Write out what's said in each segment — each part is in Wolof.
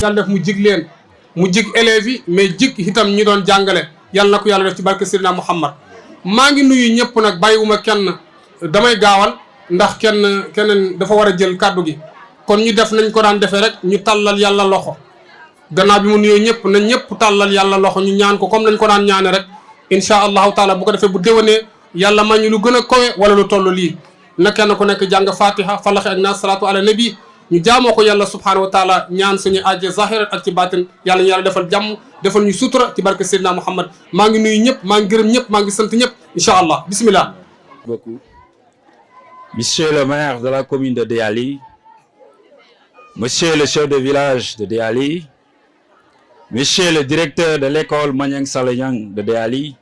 yàlla def mu jig leen mu jig élèves yi mais jig itam ñi doon jàngale yàlla na ko yàlla def ci barke Seydina Muhammad maa ngi nuyu ñëpp nag bàyyiwuma kenn damay gaawal ndax keneen dafa war a jël kàddu gi kon ñu def nañ ko daan defee rek ñu tàllal yàlla loxo gannaaw bi mu nuyoo ñëpp na ñëpp tàllal yàlla loxo ñu ñaan ko comme nañ ko daan ñaane rek incha allahu taala bu ko defee bu déwénee yàlla ma ñu lu gën a kowe wala lu toll lii na kenn ku nekk jàng fatiha falaxe ak naas salaatu ala nabi ñu jaamoo ko yàlla subhanahu wa taala ñaan suñu aaje zahirat ak ci baatin yàlla ñu yàlla defal jàmm defal ñu sutura ci barke Seydina Muhammad maa ngi nuyu ñëpp maa ngi gërëm ñëpp maa ngi sant ñëpp incha allah bismillah. Beaucoup. Monsieur le maire de la commune de Déaly, monsieur le chef de village de Déaly, monsieur le directeur de l'école Maniang Sala Niang de Déaly,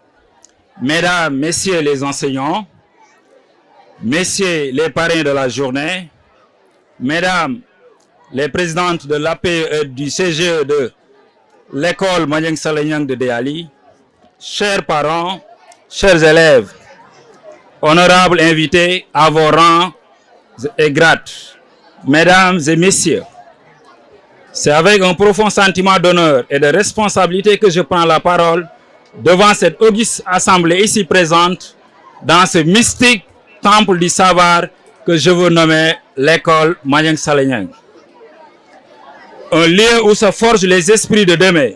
mesdames, messieurs les enseignants, messieurs les parrains de la journée, mesdames les présidentes de l'APE et du CGE de l'école Maniang Sala Niang de Déaly, chers parents, chers élèves, honorables invités à vos rangs et grades, mesdames et messieurs, c'est avec un profond sentiment d'honneur et de responsabilité que je prends la parole devant cette auguste assemblée ici présente dans ce mystique temple du savoir que je veux nommer l'école Maniang Sala Niang. Un lieu où se forgent les esprits de demain.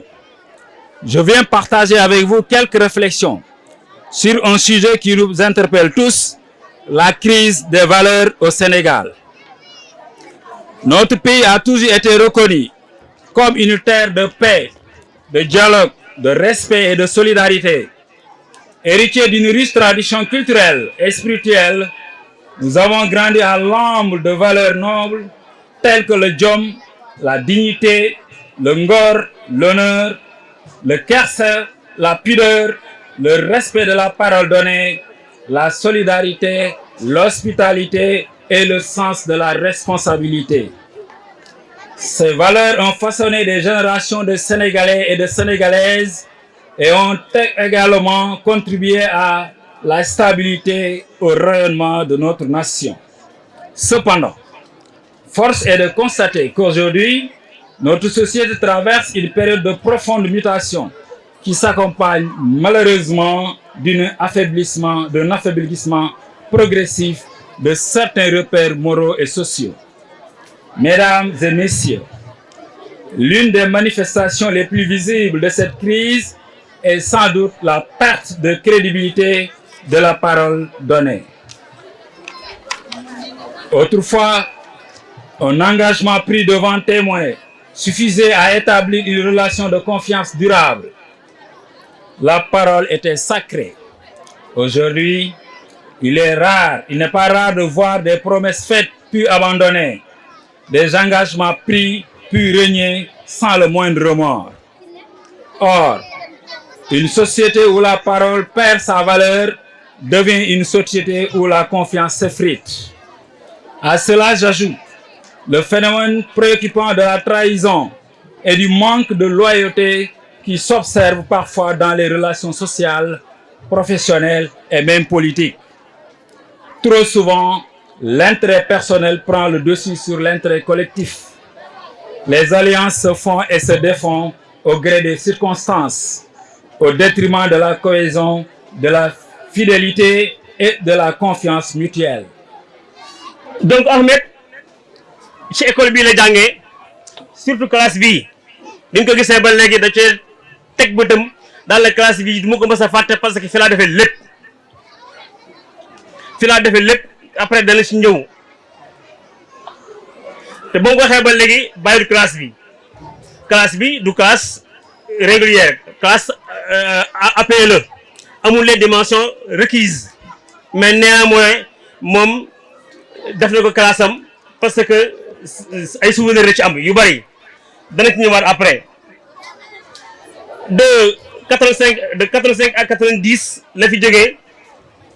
Je viens partager avec vous quelques réflexions sur un sujet qui nous interpelle tous, la crise des valeurs au Sénégal. Notre pays a toujours été reconnu comme une terre de paix, de dialogue, de respect et de solidarité. Héritier d'une riche tradition culturelle et spirituelle, nous avons grandi à l'ombre de valeurs nobles telles que le jom, la dignité, le ngor, l'honneur, le kersa, la pudeur, le respect de la parole donnée, la solidarité, l'hospitalité et le sens de la responsabilité. Ces valeurs ont façonné des générations de Sénégalais et de Sénégalaises et ont également contribué à la stabilité, au rayonnement de notre nation. Cependant, force est de constater qu'aujourd'hui, notre société traverse une période de profonde mutation qui s'accompagne malheureusement d'un affaiblissement progressif de certains repères moraux et sociaux. Mesdames et messieurs, l'une des manifestations les plus visibles de cette crise est sans doute la perte de crédibilité de la parole donnée. Autrefois, un engagement pris devant témoins suffisait à établir une relation de confiance durable. La parole était sacrée. Aujourd'hui, il n'est pas rare de voir des promesses faites puis abandonnées, des engagements pris puis reniés sans le moindre remords. Or, une société où la parole perd sa valeur devient une société où la confiance s'effrite. À cela, j'ajoute le phénomène préoccupant de la trahison et du manque de loyauté qui s'observe parfois dans les relations sociales, professionnelles et même politiques. Trop souvent, l'intérêt personnel prend le dessus sur l'intérêt collectif. Les alliances se font et se défont au gré des circonstances, au détriment de la cohésion, de la fidélité et de la confiance mutuelle. Donc Ahmed, ci école bii la jàngee surtout classe bii bi nga ko gisee ba léegi da cee teg bëtam dans la classe bii du ma ko mës a fàtte parce que fi laa defee lépp après dana ci ñëw te boo ko waxee ba léegi bàyyi classe bi du classe régulière classe APLE amul les dimensions requises mais néanmoins moom def na ko classe am parce que ay souvenirs la ci am yu bari dana ci ñëwaat après de 85 à 90 la fi jógee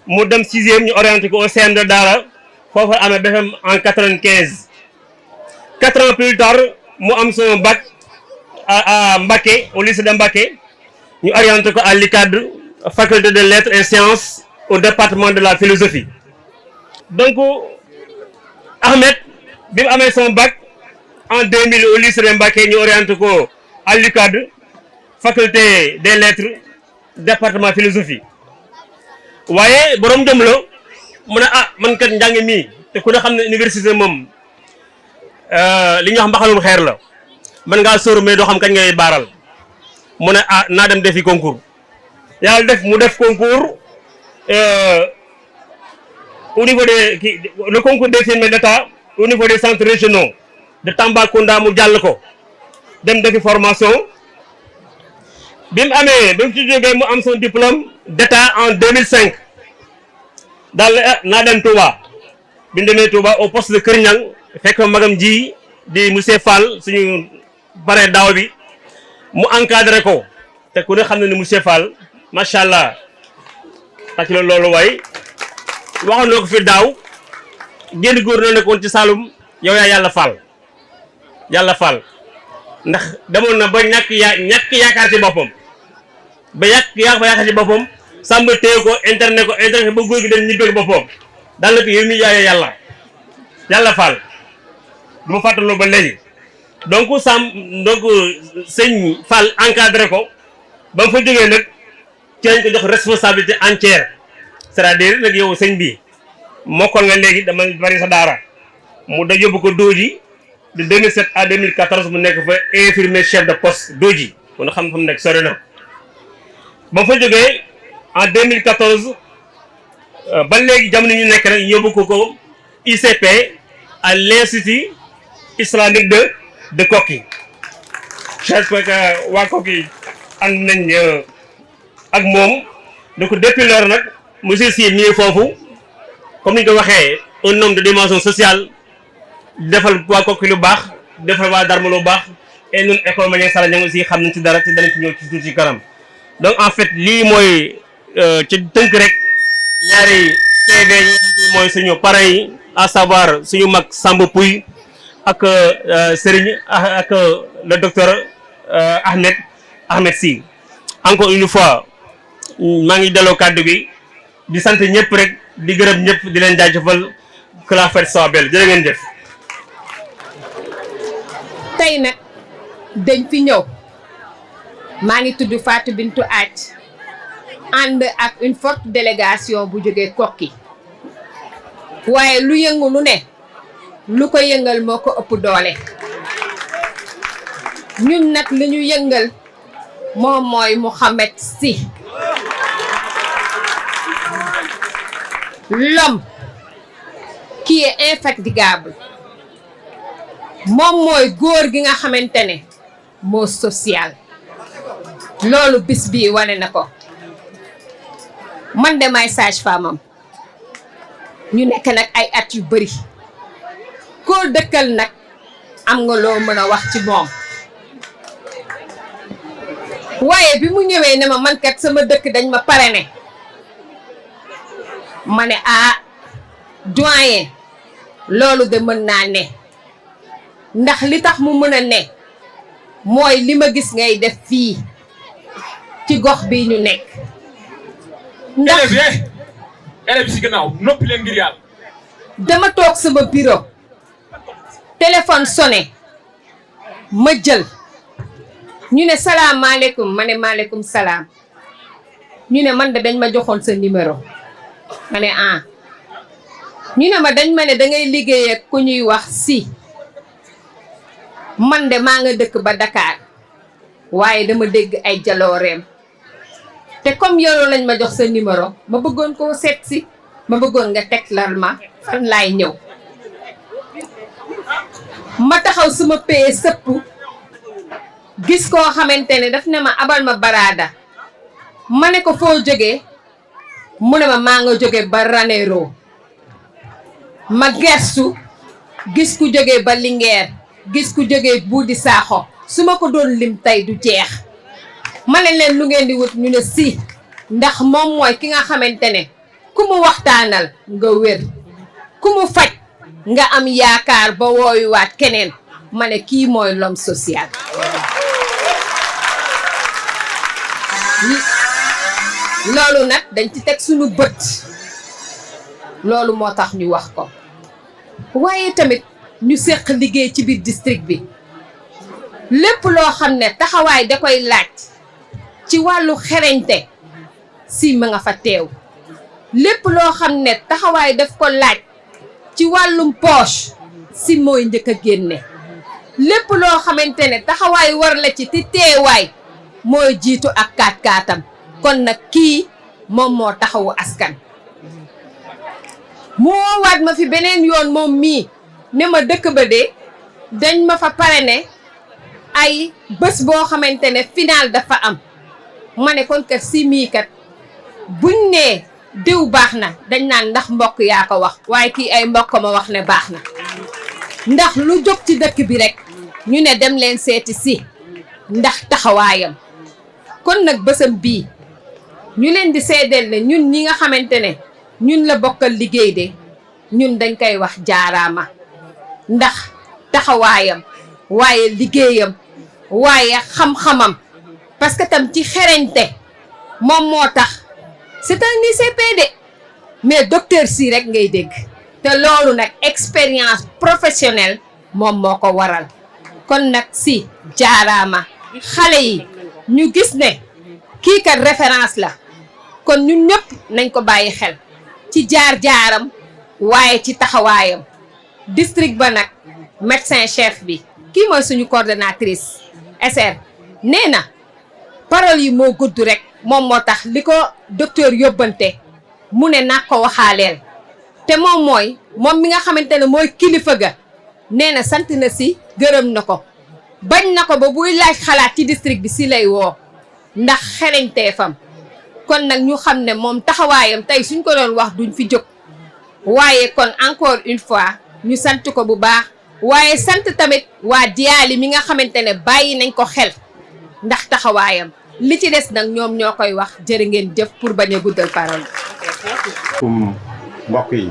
mu dem 6e ñu orienté ko au CM de Daara foofu amee BFM en 95 4 ans plus tard mu am son bac à Mbacké au lycée de Mbacké ñu orienté ko à l'ICAD faculté de lettres et sciences au département de la philosophie. Donc Ahmed bi mu amee son bac en 2000 au lycée de Mbacké ñu orienté ko à l'UCAD faculté des lettres département philosophie waaye borom jëm la mu ne ah man kat njàng mii te ku ne xam ne université moom li ñuy wax mbaxalum xeer la mën ngaa sóor mais doo xam kañ ngay baaral mu ne ah naa dem defi concours yàlla def mu def concours au niveau le concours des firmes d'État au niveau des centres régionaux de Tambacounda mu jàll ko dem defi formation bi mu ci jógee mu am son diplôme d'État en 2005 daal naa dem Touba bi mu demee Touba au poste de Kër Niang fekk magam ji di monsieur Fall suñu bare daaw bi mu encadré ko te ku ne xam ne ni monsieur Fall macha allah tàcc la loolu waay waxoon na ko fi daaw génn góor na nekkoon ci Saloum yow yaa yàlla Fall ndax demoon na ba ñàkk yaakaar ci boppam ba yaakaar ci boppam sàmba téye ko internet ba góor gi dem ñibbeeg boppam daal na ko yow mi yaaya yàlla Fall du ma fàttaloo ba léegi donc sëñ Fall encadré ko ba mu fa jógee nag ci lañ ko jox responsabilité entière c'est-à-dire nag yow sëñ bi mokkal nga léegi dama bari sa daara mu da yóbbu ko Dooji de 2007 à 2014 mu nekk fa infirmier chef de poste Dooji kon xam fa mu nekk sori na ba mu fa jógee en 2014 ba léegi jamono ñu nekk rek yóbbu ko ICP à l'Institut islamique de Koki. J'espère que waa Koki ànd nañ ak moom donc depuis lors nag monsieur Sy mi foofu comme ni ñu ko waxee un homme de dimension sociale defal waa Koki lu baax defal waa Darma lu baax et ñun école Maniang Sall Niang aussi xam nañ ci dara ci danañ ci ñëw ci tuuti ci kanam donc en fait lii mooy ci tënk rek ñaari CV yi nga xam te mooy suñu parrain yi à savoir suñu mag Samba Pouy ak Serigne ak le docteur Ahmed Sy encore une fois maa ngi delloo kàddu gi di sant ñëpp rek di gërëm ñëpp di leen jaajëfal que la fête soit belle jërë ngeen jëf. tey nag dañ fi ñëw maa ngi tudd Fatou Bintou Ath ànd ak une forte délégation bu jógee Koki waaye lu yëngu lu ne lu ko yëngal moo ko ëpp doole ñun nag li ñu yëngal moom mooy Mouhamed Sy l'homme qui est infatigable moom mooy góor gi nga xamante ne moo social loolu bis bii wane na ko man de may sage-femme am ñu nekk nag ay at yu bari koo dëkkal nag am nga loo mën a wax ci moom waaye bi mu ñëwee ne ma man kat sama dëkk dañ ma parrainé ma ne doyen loolu de mën naa ne ndax li tax mu mën a ne mooy li ma gis ngay def fii ci gox bi ñu nekk ndax élève si gannaaw noppi leen ngir yàlla dama toog sama bureau téléphone sonné ma jël ñu ne salaamaaleykum ma ne maaleykum salaam ñu ne man de dañ ma joxoon sa numéro ma ne ñu ne ma dañ ma ne dangay liggéey ak ku ñuy wax Sy man de maa nga dëkk ba Dakar waaye dama dégg ay jalooreem te comme yow lañ ma jox sa numéro ma bëggoon koo seet si ma bëggoon nga tegtal ma fan laay ñëw ma taxaw suma paye sëpp gis koo xamante ne daf ne ma abal ma baraada ma ne ko foo jógee mu ne ma maa nga jóge ba Ranérou ma gestu gis ku jóge ba Linguère gis ku jóge Buudi Saaxo su ma ko doon lim tey du jeex ma ne leen lu ngeen di wut ñu ne Sy ndax moom mooy ki nga xamante ne ku mu waxtaanal nga wér ku mu faj nga am yaakaar ba wooyuwaat keneen ma ne kii mooy l'homme social loolu nag dañ ci teg suñu bët loolu moo tax ñu wax ko waaye tamit ñu séq liggéey ci biir district bi lépp loo xam ne taxawaay da koy laaj ci wàllu xereñte si ma nga fa teew lépp loo xam ne taxawaay daf ko laaj ci wàllum poche si mooy njëkk a génne lépp loo xamante ne taxawaay war la ci ti teewaay mooy jiitu ak kaat-kaatam kon nag kii moom moo taxawu askan mu woowaat ma fi beneen yoon moom mii ne ma dëkk ba de dañ ma fa parrainé ay bés boo xamante ne final dafa am ma ne kon kat si mii kat buñ nee diw baax na dañ naan ndax mbokk yaa ko wax waaye kii ay mbokk ma wax ne baax na ndax lu jóg ci dëkk bi rek ñu ne dem leen seeti si ndax taxawaayam kon nag bésam bii ñu leen di seedeel ne ñun ñi nga xamante ne ñun la bokkal liggéey de ñun dañ koy wax jaaraama ndax taxawaayam waaye liggéeyam waaye xam-xamam parce que tam ci xereñte moom moo tax c'est un ICP de mais docteur si rek ngay dégg te loolu nag expérience professionnelle moom moo ko waral kon nag si jaaraama xale yi ñu gis ne kii kat référence la kon ñun ñëpp nañ ko bàyyi xel ci jaar-jaaram waaye ci taxawaayam district ba nag médecin chef bi kii mooy suñu coordonnatrice SR nee na parole yi moo gudd rek moom moo tax li ko docteur yóbbante mu ne naa ko waxaaleel te moom mooy moom mi nga xamante ne mooy kilifa ga nee na sant na si gërëm na ko bañ na ko ba buy laaj xalaat ci district bi si lay woo ndax xereñteefam kon nag ñu xam ne moom taxawaayam tey suñ ko doon wax duñ fi jóg waaye kon encore une fois ñu sant ko bu baax waaye sant tamit waa Dialy mi nga xamante ne bàyyi nañ ko xel ndax taxawaayam li ci des nag ñoom ñoo koy wax jërë ngeen jëf pour bañ a guddal parole. mbokk yi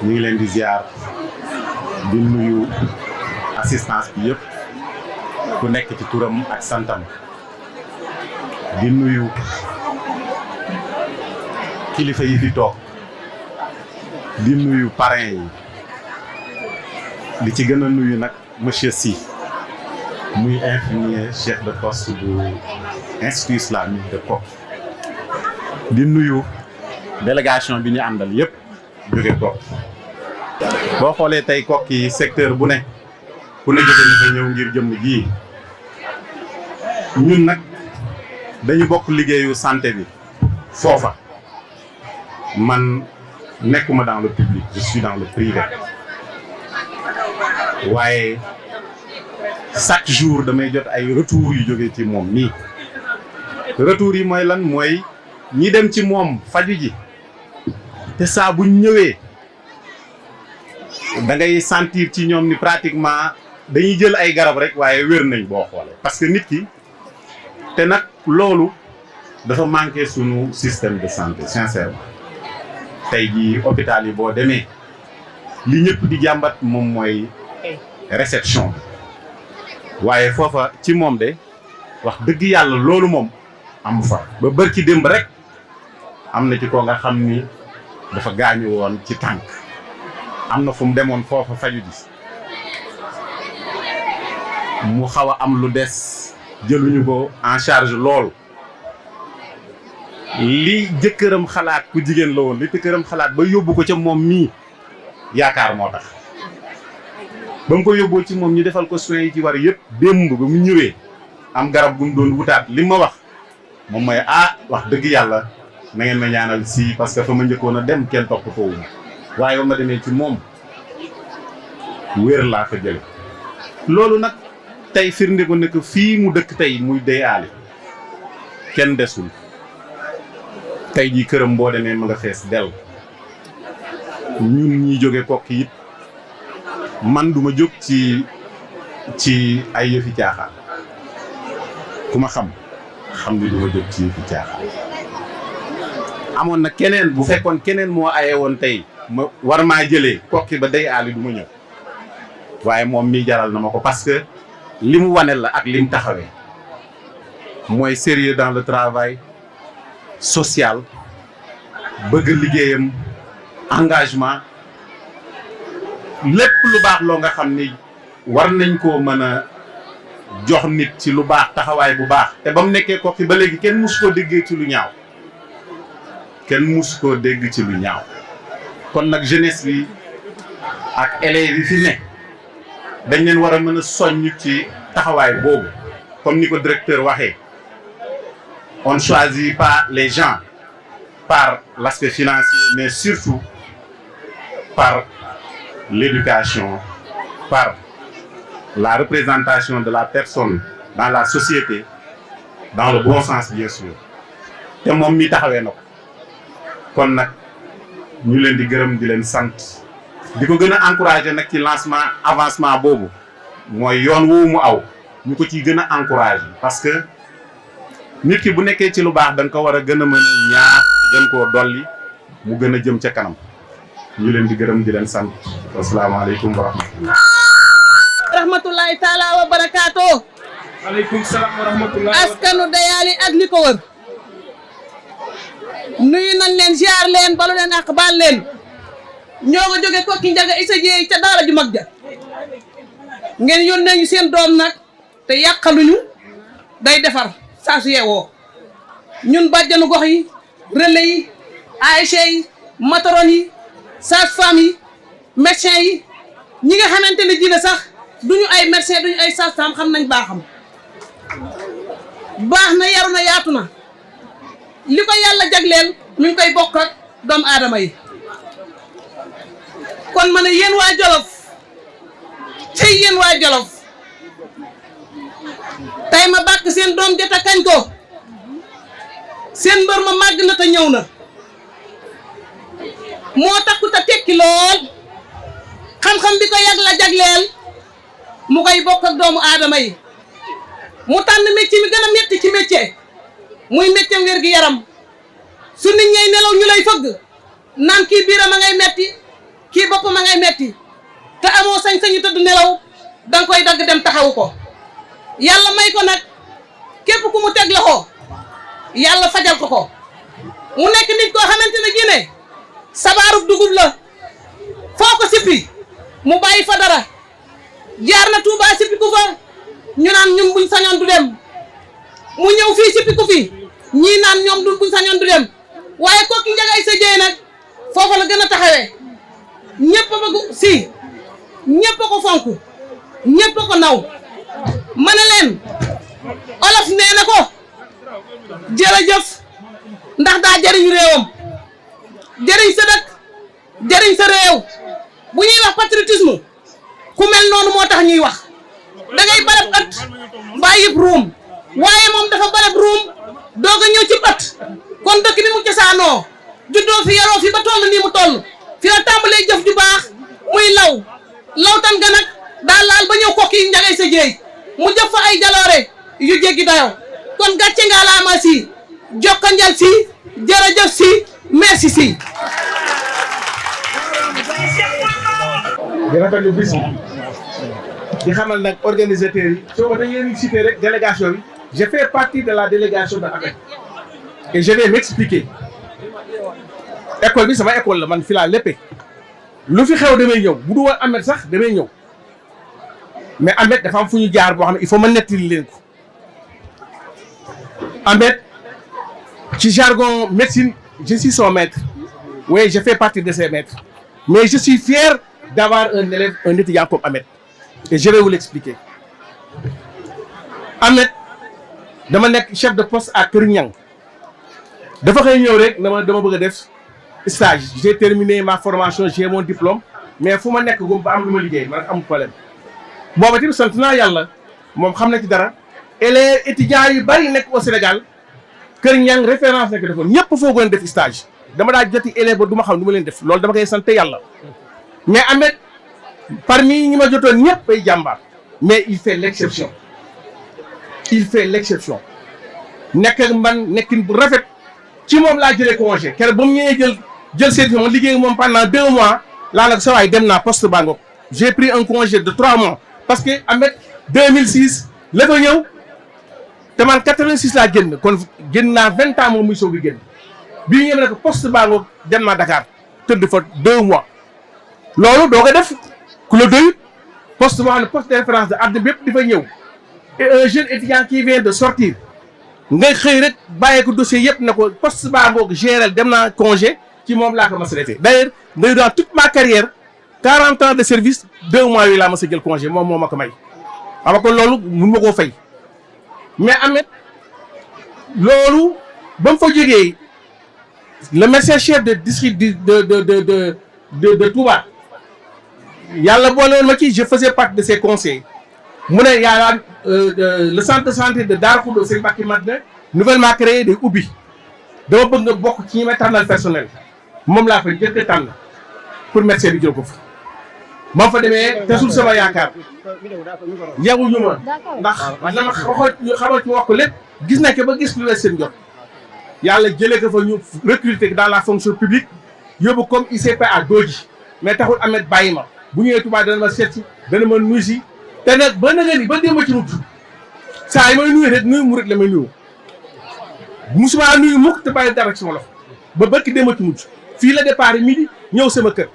ñu ngi leen di ziar di nuyu assistance bi yëpp ku nekk ci turam ak santam di nuyu kilifa yi fi toog di nuyu parrain yi di ci gën a nuyu nag monsieur Sy muy infirmier chef de poste bu institut islamique de Koki di nuyu délégation bi ñu àndal yëpp jóge Koki boo xoolee tey Koki secteur bu ne ku ne jóge na fa ñëw ngir jëmm ji ñun nag dañu bokk liggéeyu santé bi foofa man nekkuma dans le public je suis dans le privé waaye chaque jour damay jot ay retours yu jóge ci moom nii retours yi mooy lan mooy ñi dem ci moom faju ji te saa buñ ñëwee da ngay sentir ci ñoom ni pratiquement dañuy jël ay garab rek waaye wér nañ boo xoolee parce que nit ki te nag loolu dafa manqué sunu système de santé sincèrement tey jii hôpital yi boo demee li ñëpp di jàmbat moom mooy réception bi waaye foofa ci moom de wax dëgg yàlla loolu moom amu fa ba bërki démb rek am na ci ko nga xam ni dafa gaañu woon ci tànk am na fu mu demoon foofa faju ji mu xaw a am lu des jëluñu ko en charge lool li jëkkëram xalaat ku jigéen la woon li jëkkëram xalaat ba yóbbu ko ca moom mii yaakaar moo tax ba mu ko yóbboo ci moom ñu defal ko soins yi ci war yëpp démb ba mu ñëwee am garab gu mu doon wutaat li ma wax moom mooy wax dëgg yàlla na ngeen ma ñaanal si parce que fa ma njëkkoon a dem kenn toppatoo wu waaye ba ma demee ci moom wér laa fa jële loolu nag tey firnde ko nekk fii mu dëkk tey muy Dialy kenn desul tey jii këram boo demee ma nga fees del ñun ñi jóge Koki it man duma jóg ci ay yëfi caaxaan ku ma xam ni duma jóg ci yëfi caaxaan amoon na keneen bu fekkoon keneen moo aye woon tey ma war maa jëlee Koki ba Dialy du ma ñëw waaye moom mii jaral na ma ko parce que li mu wane la ak li mu taxawee mooy sérieux dans le travail social bëgg liggéeyam engagement lépp lu baax loo nga xam ni war nañ koo mën a jox nit ci lu baax taxawaay bu baax te ba mu nekkee Koki ba léegi kenn mus koo déggee ci lu ñaaw kenn mus koo dégg ci lu ñaaw kon nag jeunesse bi ak élèves yi fi ne dañ leen war a mën a soññ ci taxawaay boobu comme ni ko directeur waxee on ne choisit pas les gens par l'aspect financier mais surtout par l'éducation, par la représentation de la personne dans la société, dans le bon sens bien sûr. te moom mi taxawee na ko kon nag ñu leen di gërëm di leen sant di ko gën a encourager nag ci lancement avancement boobu mooy yoon woowu mu aw ñu ko ciy gën a encourager parce que nit ki bu nekkee ci lu baax da nga ko war a gën a mën a ñaax gën koo dolli mu gën a jëm ca kanam ñu leen di gërëm di leen sant asalaamaaleykum wa rahmatullah rahmatullahi taala wa barakaatoo aleykum salaam wa rahmatullah askanu Dayaly ak li ko wër nuyu nañ leen ziar leen balu leen ak baal leen ñoo nga jóge Koki Njaga Issa Dieye ca daara ju mag ja ngeen yónnee ñu seen doom nag te yàqaluñu day defar saa su yeewoo ñun bàjjanu gox yi relais yi ASC yi matron yi sage-femme yi médecin yi ñi nga xamante ne ji sax duñu ay médecin duñu ay sage-femme xam nañ baaxam baax na yaru na yaatu na li ko yàlla jagleel mi ngi koy bokk ak doomu aadama yi kon ma ne yéen waa Jolof cey yéen waa Jolof tey ma bàkk seen doom jota kañ ko seen mbër ma màgg na te ñëw na moo takku te tekki lool xam-xam bi ko yàgg la jagleel mu koy bokk ak doomu aadama yi mu tànn métier mi gën a metti ci métier muy métier wér gi yaram su nit ñay nelaw ñu lay fëgg naan kii biiram a ngay metti kii boppam a ngay metti te amoo sañ-sañu tëdd nelaw danga koy dagg dem taxawu ko yàlla may ko nag képp ku mu teg loxo yàlla fajal ko ko mu nekk nit koo xamante ne gi ne sabaarub dugub la foo ko sippi mu bàyyi fa dara jaar na Touba sippi ku fa ñu naan ñun buñ sañoon du dem mu ñëw fii sippi ku fi ñii naan ñoom buñ sañoon du dem waaye Koki Njaga Issa Dieye nag foofa la gën a taxawee ñëpp a bëgg si ñëpp a ko fonk ñëpp a ko naw ma ne leen olof nee na ko jërëjëf ndax daa jëriñ réewam jëriñ sa dëkk jëriñ sa réew bu ñuy wax patriotisme ku mel noonu moo tax ñuy wax da ngay barab ëtt mbaa yëpp ruum waaye moom dafa barab ruum doog a ñëw ci ëtt kon dëkk bi mu cosaanoo juddoo fi yaroo fi ba toll nii mu toll fi la tàmbalee jëf ju baax muy law tan ga nag daa laal ba ñëw Koki Njaga Issa Dieye mu jëf fa ay jaloore yu jéggi dayo kon gàcce nga laama si jokkanjal si jërëjëf si merci si di rafetlu bis bi di xamal nag organisateurs yi soo ko dañuy cité rek délégation bi je fais partie de la délégation de Ahmed et je vais m'expliquer école bi sama école la man fi laa léppee lu fi xew damay ñëw bu du woon Ahmed sax damay ñëw mais Ahmed dafa am fu ñu jaar boo xam ne il faut ma nettali leen ko Ahmed ci jargon médecine je suis son maître oui je fais partie de ses maîtres mais je suis fier d'avoir un élève un étudiant comme Ahmed et je vais vous l'expliquer Ahmed dama nekk chef de poste à Kër Niang dafa xëy ñëw rek dama bëgg a def stage j'ai terminé ma formation j'ai mon diplôme mais fu ma nekk gum ba am lu ma liggéey man amul problème booba tamit sant naa yàlla moom xam na ci dara et les étudiants yu bari nekk au Sénégal Kër Niang référence nekk defoon ñëpp foogoon def stage dama daa joti élève ba du ma xam du ma leen def loolu dama koy sant yàlla mais Ahmed parmi ñi ma jotoon ñëpp ay jàmbaar mais il fait l'exception nekk ak man nekkin bu rafet ci moom laa jëlee congé keroog ba mu ñëwee jël service moom liggéey moom pendant 2 mois laa nag sa waay dem naa poste Bangok j'ai pris un congé de 3 mois parce que Ahmed 2006 la fa ñëw te man 86 laa génn kon génn naa 20 ans moom muy soog a génn bii ñëw nag poste Bangok dem naa Dakar tëdd fa 2 mois loolu doo ko def ku la doyut poste boo xam ne poste de référence de àdduna bépp di fa ñëw et un jeune étudiant qui vient de sortir ngay xëy rek bàyyee ko dossier yëpp ne ko poste baa ngoog gérer dem naa congé ci moom laa ko mas a defee d'ailleurs dans toute ma carrière 40 ans de service 2 mois yi laa mas a jël congé moom moo ma ko may xam ko loolu mun ma koo fay mais Ahmed loolu ba mu fa jógee le médecin chef de district de Touba yàlla boole woon ma ci je faisais partie de ses conseils mu ne yàlla le centre de santé de Darou Khoudoss Serigne Mbacké Madina nouvellement créé day ubbi dama bëgg nga bokk ci ñi may tànnal personnel moom laa fa njëkk a tànn pour médecin bi jël ko fa. ma fa demee tesul sama yaakaar yeewuñu ma ndax la ma xamal ci wax ko lépp gis na ko ba gis lu wees seen jot yàlla jëlee ko fa ñu recruter dans la fonction publique yóbbu comme ICP à Dodji mais taxul Ahmed bàyyi ma bu ñëwee Touba dana ma seet si dana ma nuyu si te nag ba nga ni ba démb ci mujj saa yi may nuyu rek nuyu mu rek la may nuyu musuma nuyu mukk te bàyyi dara ci sama loxo ba bëkk démb ci mujj fii la départ midi ñëw sama kër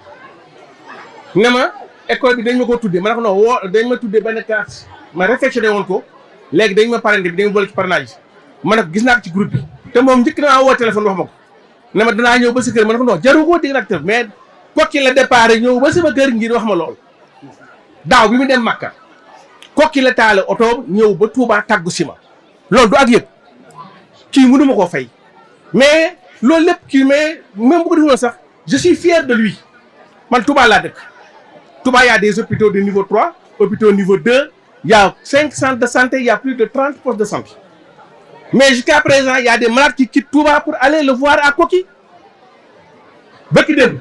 ne ma école bi dañ ma ko tuddee ma ne ko non woo dañ ma tuddee benn classe ma réflexionné woon ko léegi dañ ma parrainé bi dañ ma boole ci parrainage ma ne ko gis naa ko ci groupe bi te moom njëkk naa woo téléphone wax ma ko ne ma danaa ñëw ba sa kër ma ne ko non jaru ko dégg naa mais kokki la départ ñëw ba sama kër ngir wax ma lool daaw bi mu dem Makka kokki la taale oto ñëw ba Touba tàggu si ma loolu du ak yëg kii mënu ma koo fay mais loolu lépp kii mais même bu ko defoon sax je suis fier de lui man Touba laa dëkk Touba y a des hôpitaux de niveau 3 hôpitaux niveau 2 y a 5 centres de santé il y a plus de 30 postes de santé mais jusqu'à présent il y a des malades qui quittent Touba pour aller le voir à Koki bëkk dem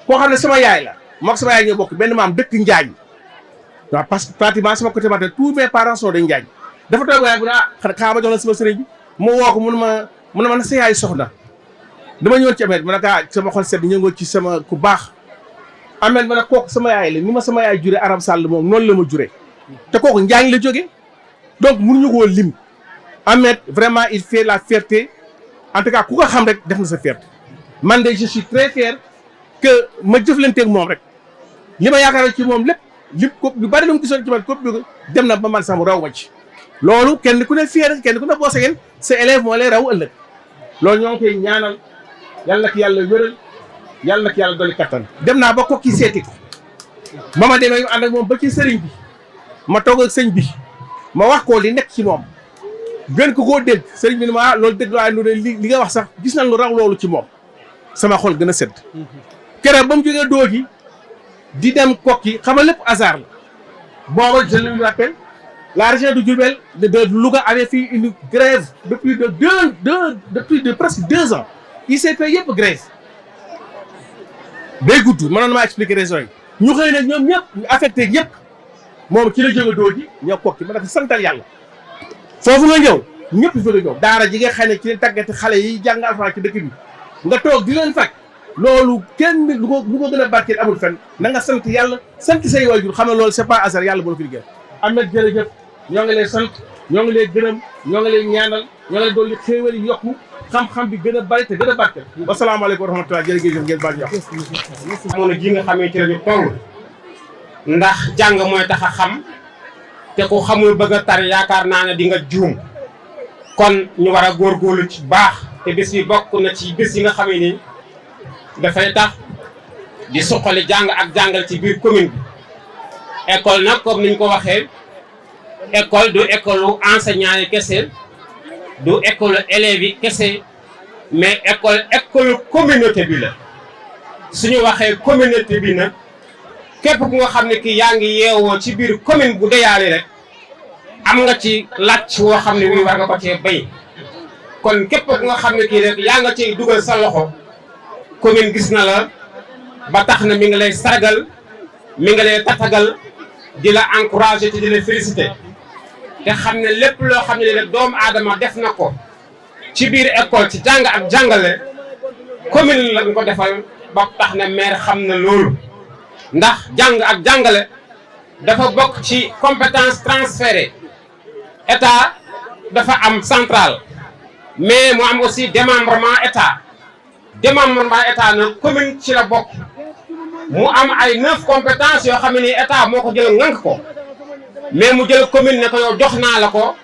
koo xam ne sama yaay la moom sama yaay ñoo bokk benn maam dëkk Njaañ waaw parce que pratiquement sama côté matin tous mes parents sont de Njaañ dafa toog waaye bu ne xanaa ma jox la sama sëriñ bi mu woo ko mun ma na sa yaay soxna dama ñëwoon ci Ahmed ma ne sama xol sedd ñëw nga ci sama ku baax Ahmed ma ne kooku sama yaay la ni ma sama yaay jure Arab Sall moom noonu la ma jure te kooku Njaañ la jóge donc mënuñu koo lim Ahmed vraiment il fait la fierté en tout cas ku ko xam rek def na sa fierté man de je suis très fier que ma jëflanteeg moom rek li ma yaakaar ci moom lépp ko lu bari lu mu gisoon ci man ko dem na ba man sax mu raw ma ci loolu kenn ku ne fier kenn ku ne boo sañoon sa élève moo lay raw ëllëg loolu ñoo ngi koy ñaanal yàlla na ko yàlla wéral yàlla na ko yàlla dolli kattan. dem naa ba kokki seeti ko ba ma demee ànd ak moom ba ci sëriñ bi ma toog ak sëñ bi ma wax ko li nekk ci moom gën ko koo dégg sëriñ bi ne ma loolu dégg waaye li nga wax sax gis nañ lu raw loolu ci moom sama xol gën a sedd. keroog ba mu jógee Dodji di dem kokki xam nga lépp hasard la booba je le rappelle la région de Diourbel de Louga avait fait une grève depuis de presque 2 ans ICP yëpp grève day gudd mënoon maa expliquer raison yi ñu xëy nag ñoom ñëpp ñu affecté ñëpp moom ci la jóge Dodji ñëw kokki ma dafa santal yàlla foofu nga ñëw ñëpp fi nga ñëw daara ji nga xam ne ci leen tàggati xale yi jàng alxuraan ci dëkk bi nga toog di leen faj loolu kenn lu ko gën a barkeel amul fenn na nga sant yàlla sant say waajur xam ne loolu c'est pas hasard yàlla boo la fi liggéey Ahmed jërëjëf ñoo ngi lay sant ñoo ngi lay gërëm ñoo ngi lay ñaanal ñoo ngi lay dolli xéewal yi yokku xam-xam bi gën a bari te gën a barkeel wasalaamaaleykum wa rahmatulah jërëjëf ngeen baal ñu wax jamono ji nga xamee ci lañu toll ndax jàng mooy tax a xam te ku xamul bëgg a tar yaakaar naa ne di nga juum kon ñu war a góorgóorlu ci baax te bés bi bokk na ci bés yi nga xamee ni dafay tax di suqali jàng ak jàngal ci biir commune bi école nag comme niñ ko waxee école du école enseignant yi kese du école élèves yi kese mais école communauté bi la suñu waxee communauté bi nag képp ku nga xam ne ki yaa ngi yeewoo ci biir commune bu Déaly rek am nga ci làcc woo xam ne wii war nga ko cee bay kon képp ku nga xam ne kii rek yaa nga ciy dugal sa loxo commune gis na la ba tax na mi ngi lay sargal mi ngi lay tatagal di la encourager te di la féliciter te xam ne lépp loo xam ne rek doomu aadama def na ko ci biir école ci jàng ak jàngale commune lañ ko defal ba tax na maire xam na loolu ndax jàng ak jàngale dafa bokk ci compétence transférée état dafa am central mais mu am aussi démembrement état nag commune ci la bokk mu am ay 9 compétences yoo xam ne ni état moo ko jël ŋànk ko mais mu jël commune ne ko yow jox naa la ko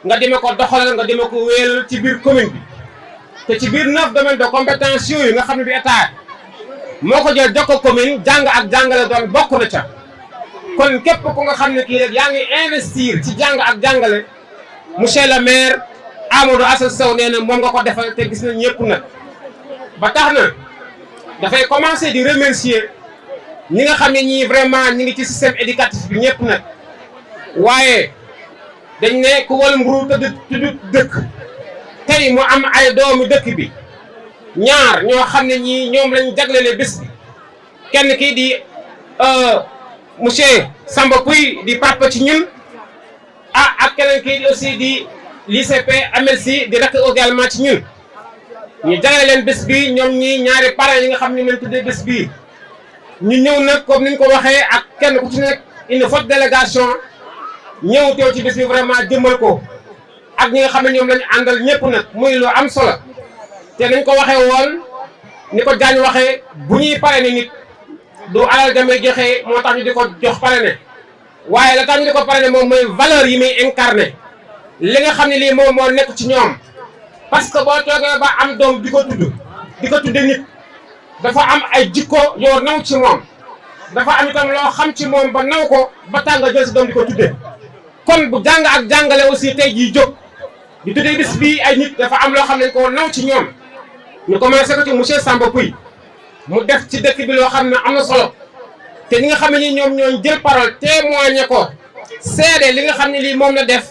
nga deme ko doxalal nga deme ko wéyal ci biir commune bi te ci biir 9 domaines de compétence yooyu nga xam ne bi état moo ko jël jox ko commune jàng ak jàngale doon bokk na ca kon képp ku nga xam ne kii rek yaa ngi investir ci jàng ak jàngale monsieur le maire Amadou Assane Sow nee na moom nga ko defal te gis na ñëpp nag ba tax na dafay commencer di remercier ñi nga xam ne ñii vraiment ñi ngi ci système éducatif bi ñëpp nag waaye dañ ne ku wal mburu te du dëkk tey mu am ay doomu dëkk bi ñaar ñoo xam ne ñii ñoom lañ jaglele bés bi kenn kii di monsieur Samba Pouy di papa ci ñun ak keneen kii di aussi di l'ICP Amelsi di rakk également ci ñun ñu jaglele leen bés bi ñoom ñi ñaari parents yi nga xam ne leen tuddee bés bii ñu ñëw nag comme ni ñu ko waxee ak kenn ku ci nekk une forte délégation ñëw teew ci bés bi vraiment jëmbal ko ak ñi nga xam ne ñoom lañu àndal ñëpp nag muy lu am solo te nañ ko waxee woon ni ko Diagne waxee bu ñuy parrainé nit du alal damay joxe moo tax ñu di ko jox parrainé waaye la tax ñu di ko parrainé moom mooy valeur yi muy incarné li nga xam ne lii moom moo nekk ci ñoom parce que boo toogee ba am doom di ko tudde nit dafa am ay jikko yoo naw ci moom dafa am itam loo xam ci moom ba naw ko ba tax nga jël si doom di ko tudde kon bu jàng ak jàngale aussi tey jii jóg di tuddee bis bii ay nit dafa am loo xam ne ko naw ci ñoom ñu commencé ko ci monsieur Samba Pouy mu def ci dëkk bi loo xam ne am na solo te ñi nga xam ne ñi ñoom ñoo jël parole témoigné ko seede li nga xam ne lii moom la def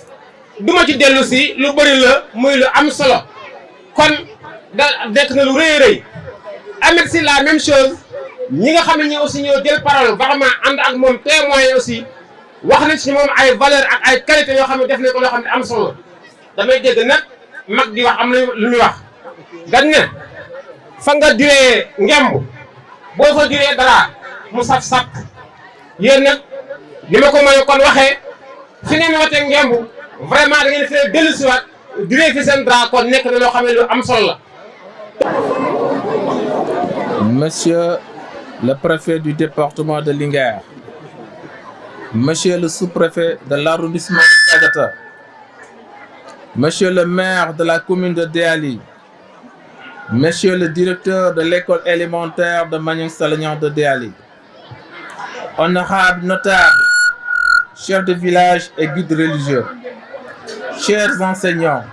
duma ci dellu si lu bëri la muy lu am solo kon da dekk na lu rëy rëy Ahmed si la même chose ñi nga xam ne ñi aussi ñoo jël parole vraiment ànd ak moom témoigné aussi wax nañ ci moom ay valeur ak ay qualité yoo xam ne def nañ ko loo xam ne am solo damay dégg nag mag di wax am na lu muy wax dañ ne fa nga diree ngemb boo fa diree dara mu saf-saf yéen nag li ma ko may kon waxee fi ngeen watee ngemb vraiment da ngeen fi dellu siwaat diree fi seen dara kon nekk na loo xam ne lu am solo la. Monsieur le préfet du département de Linguère, Monsieur le sous-préfet de l'arrondissement de Sagata, Monsieur le maire de la commune de Déali, Monsieur le directeur de l'école élémentaire de Maniang Salagnan de Déali, honorables notables, chefs de village et guides religieux, chers enseignants,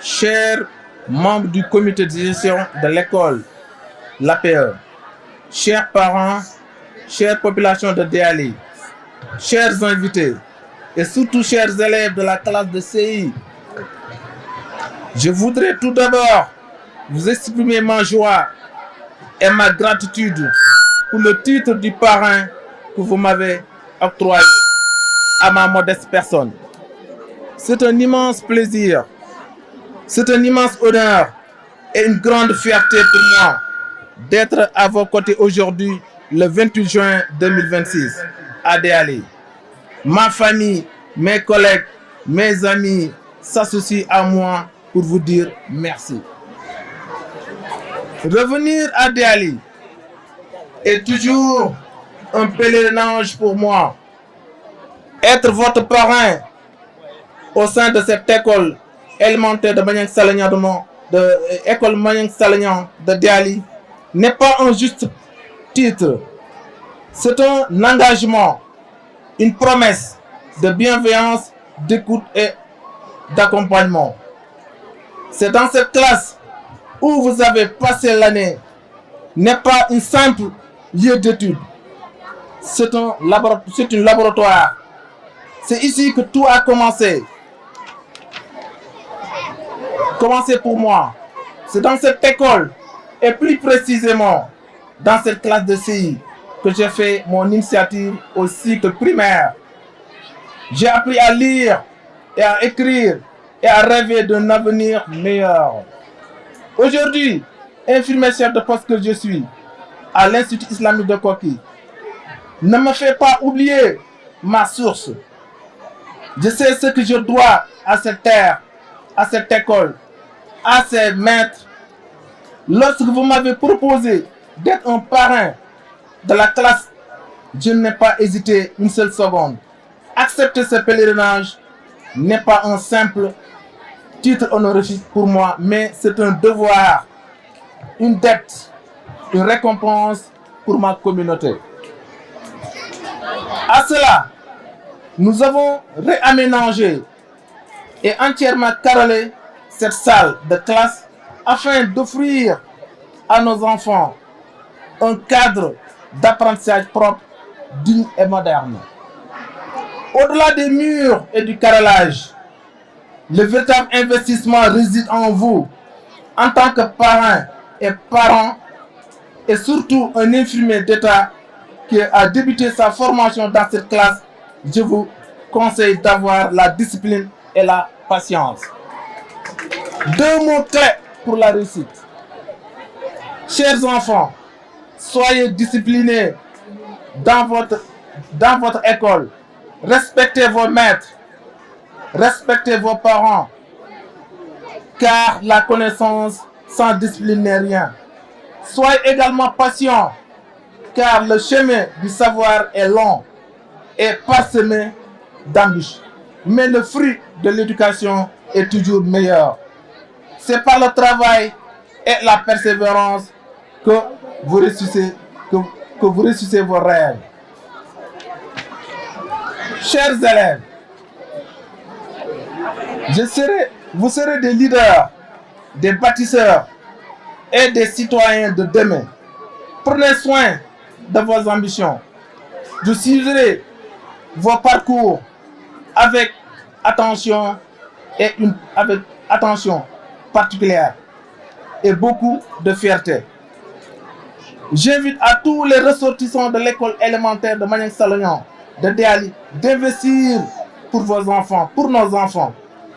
chers membres du comité de gestion de l'école, l'APE, chers parents, chères populations de Déali, chers invités et surtout chers élèves de la classe de CI, je voudrais tout d'abord vous exprimer ma joie et ma gratitude pour le titre du parrain que vous m'avez octroyé à ma modeste personne. C'est un immense plaisir, c'est un immense honneur et une grande fierté pour moi d'être à vos côtés aujourd'hui, le 28 juin 2026, à Déali. Ma famille, mes collègues, mes amis s'associent à moi pour vous dire merci. Revenir à Déali est toujours un pèlerinage pour moi. Être votre parrain au sein de cette école élémentaire de Maniang Salagnan école Maniang Salagnan de Déali n'est pas un juste titre. C'est un engagement, une promesse de bienveillance, d'écoute et d'accompagnement. C'est dans cette classe où vous avez passé l'année, n'est pas une simple lieu d'études. C'est un laboratoire. C'est ici que tout a commencé. Commencé pour moi. C'est dans cette école, et plus précisément dans cette classe de CI, que j'ai fait mon initiative au cycle primaire. J'ai appris à lire et à écrire et à rêver d'un avenir meilleur. Aujourd'hui, infirmier chef de poste que je suis à l'Institut islamique de Koki ne me fait pas oublier ma source. Je sais ce que je dois à cette terre, à cette école, à ces maîtres. Lorsque vous m'avez proposé d'être un parrain de la classe, je n'ai pas hésité une seule seconde. Accepter ce pèlerinage n'est pas un simple titre honorifique pour moi, mais c'est un devoir, une dette, une récompense pour ma communauté. À cela, nous avons réaménagé et entièrement carrelé cette salle de classe afin d'offrir à nos enfants un cadre d'apprentissage propre, digne et moderne. Au-delà des murs et du carrelage, le véritable investissement réside en vous, en tant que parents et surtout un infirmier d'État qui a débuté sa formation dans cette classe. Je vous conseille d'avoir la discipline et la patience. 2 mots clés pour la réussite. Chers enfants, soyez disciplinés dans votre école. Respectez vos maîtres, respectez vos parents, car la connaissance sans discipline n'est rien. Soyez également patients, car le chemin du savoir est long et parsemé d'embûches. Mais le fruit de l'éducation est toujours meilleur. C'est par le travail et la persévérance que vous réussissez vos rêves. Chers élèves, vous serez des leaders, des bâtisseurs et des citoyens de demain. Prenez soin de vos ambitions. Je suivrai vos parcours avec attention particulière et beaucoup de fierté. J'invite à tous les ressortissants de l'école élémentaire de Maniang Salognon de Déaly d'investir pour vos enfants, pour nos enfants.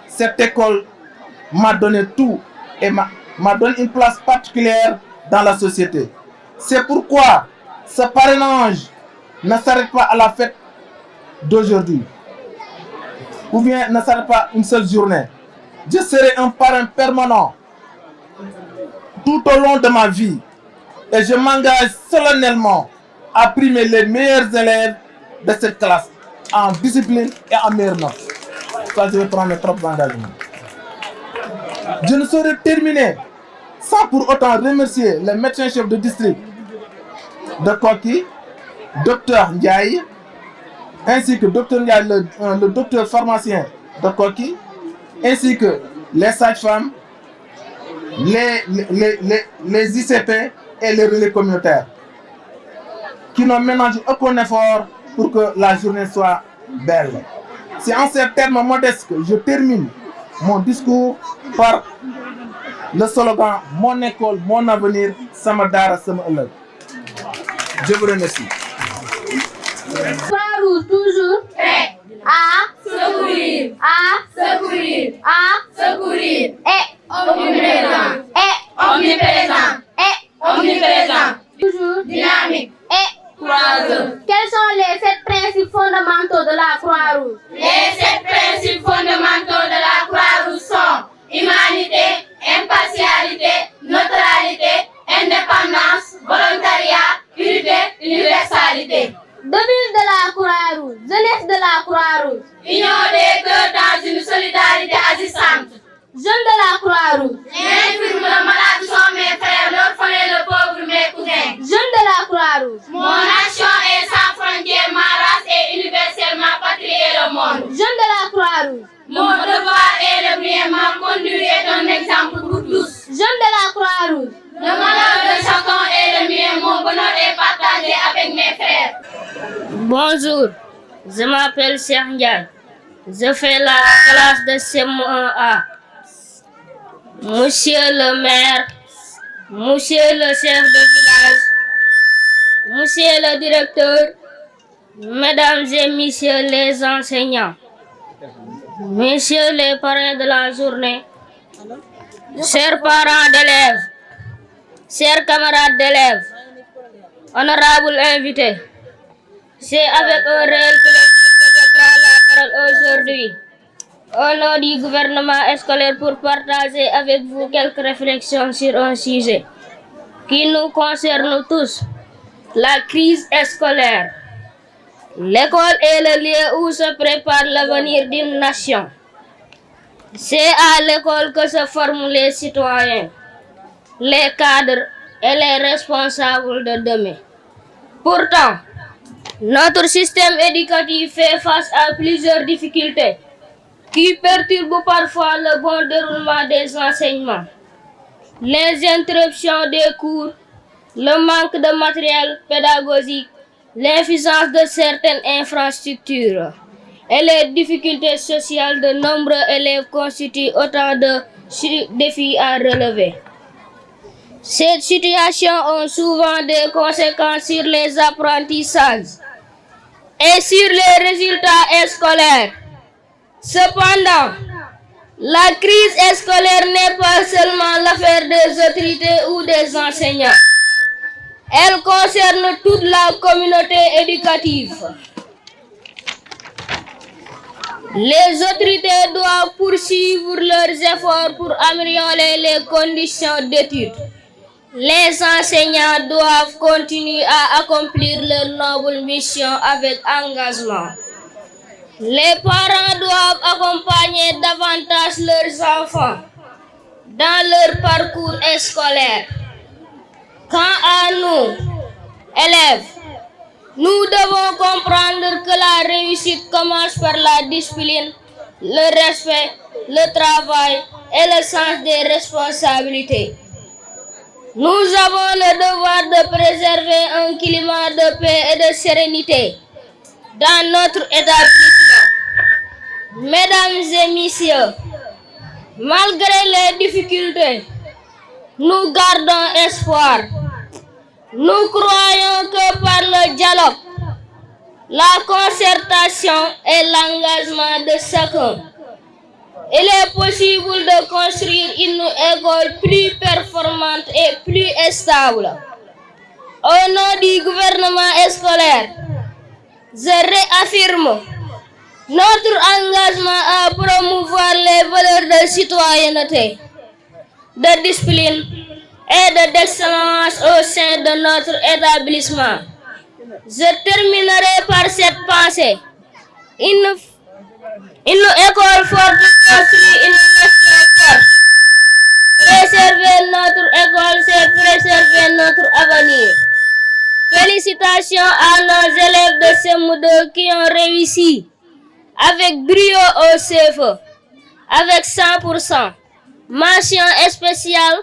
Cette école m'a donné tout et m'a donné une place particulière dans la société. C'est pourquoi ce parrainage ne s'arrête pas à la fête d'aujourd'hui, ou bien ne s'arrête pas une seule journée. Je serai un parrain permanent tout au long de ma vie et je m'engage solennellement à primer les meilleurs élèves de cette classe en discipline et en meilleure note. Ça, je vais prendre mes propres engagements. Je ne saurais terminer sans pour autant remercier les médecins-chefs de district de Koki, Dr Ndiaye, ainsi que Dr Ndiaye, le docteur pharmacien de Koki, ainsi que les sages-femmes, les ICP et les relais communautaires, qui n'ont ménagé aucun effort pour que la journée soit belle. C'est en ces termes modestes que je termine mon discours par le slogan « Mon école, mon avenir, sama dara, sama ëllëg ». Je vous remercie. Croix-Rouge toujours prêt à secourir, et omniprésent, toujours dynamique et courageux. Quels sont les 7 principes fondamentaux de la Croix-Rouge? Les 7 principes fondamentaux de la Croix-Rouge sont humanité, impartialité, neutralité, indépendance, volontariat, unité, universalité. Devise de la Croix-Rouge, jeunesse de la Croix-Rouge. Union des cœurs dans une solidarité agissante. Jeunes de la Croix-Rouge. L'infirme, le malade sont mes frères, l'orphelin et le pauvre mes cousins. Jeunes de la Croix-Rouge. Mon action est sans frontières, ma race est universelle, ma patrie est le monde. Jeunes de la Croix-Rouge. Mon devoir est le mien, ma conduite est un exemple pour tous. Jeunes de la Croix-Rouge. Le malheur de chacun est le mien, mon bonheur est partagé avec mes frères. Bonjour, je m'appelle Cheikh Ndiaye. Je fais la classe de CM1A. Monsieur le maire, monsieur le chef de village, monsieur le directeur, mesdames et messieurs les enseignants, messieurs les parrains de la journée, chers parents d'élèves, chers camarades d'élèves, honorables invités, c'est avec un réel plaisir que je prends la parole aujourd'hui au nom du gouvernement scolaire pour partager avec vous quelques réflexions sur un sujet qui nous concerne tous, la crise scolaire. L'école est le lieu où se prépare l'avenir d'une nation. C'est à l'école que se forment les citoyens, les cadres et les responsables de demain. Pourtant, notre système éducatif fait face à plusieurs difficultés qui perturbent parfois le bon déroulement des enseignements. Les interruptions des cours, le manque de matériel pédagogique, l'insuffisance de certaines infrastructures et les difficultés sociales de nombreux élèves constituent autant de défis à relever. Ces situations ont souvent des conséquences sur les apprentissages et sur les résultats scolaires. Cependant, la crise scolaire n'est pas seulement l'affaire des autorités ou des enseignants. Elle concerne toute la communauté éducative. Les autorités doivent poursuivre leurs efforts pour améliorer les conditions d'études. Les enseignants doivent continuer à accomplir leur noble mission avec engagement. Les parents doivent accompagner davantage leurs enfants dans leur parcours scolaire. Quant à nous, élèves, nous devons comprendre que la réussite commence par la discipline, le respect, le travail et le sens des responsabilités. Nous avons le devoir de préserver un climat de paix et de sérénité dans notre établissement. Mesdames et messieurs, malgré les difficultés, nous gardons espoir. Nous croyons que par le dialogue, la concertation et l'engagement de chacun, il est possible de construire une école plus performante et plus stable. Au nom du gouvernement scolaire, je réaffirme notre engagement à promouvoir les valeurs de citoyenneté, de discipline et d'excellence au sein de notre établissement. Je terminerai par cette pensée. Une école forte construit une nation forte. Préserver notre école, c'est préserver notre avenir. Félicitations à nos élèves de CM2 qui ont réussi avec brio au CFE, avec 100%. Mention spéciale